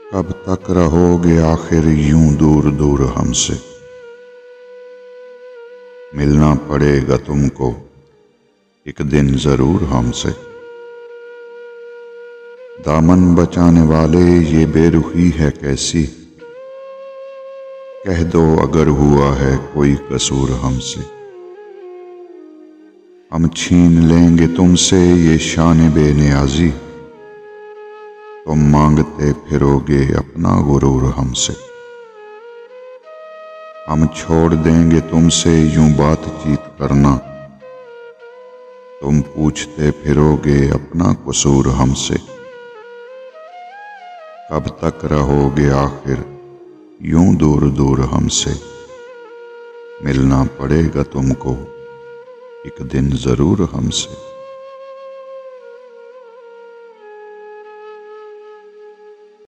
कब तक रहोगे आखिर यूं दूर दूर हमसे। मिलना पड़ेगा तुमको एक दिन जरूर हमसे। दामन बचाने वाले ये बेरुखी है कैसी, कह दो अगर हुआ है कोई कसूर हमसे। हम छीन लेंगे तुमसे ये शान बेनियाजी, तुम मांगते फिरोगे अपना गुरूर हमसे। हम छोड़ देंगे तुमसे यूं बातचीत करना, तुम पूछते फिरोगे अपना कसूर हमसे। कब तक रहोगे आखिर यूं दूर दूर हमसे। मिलना पड़ेगा तुमको एक दिन जरूर हमसे।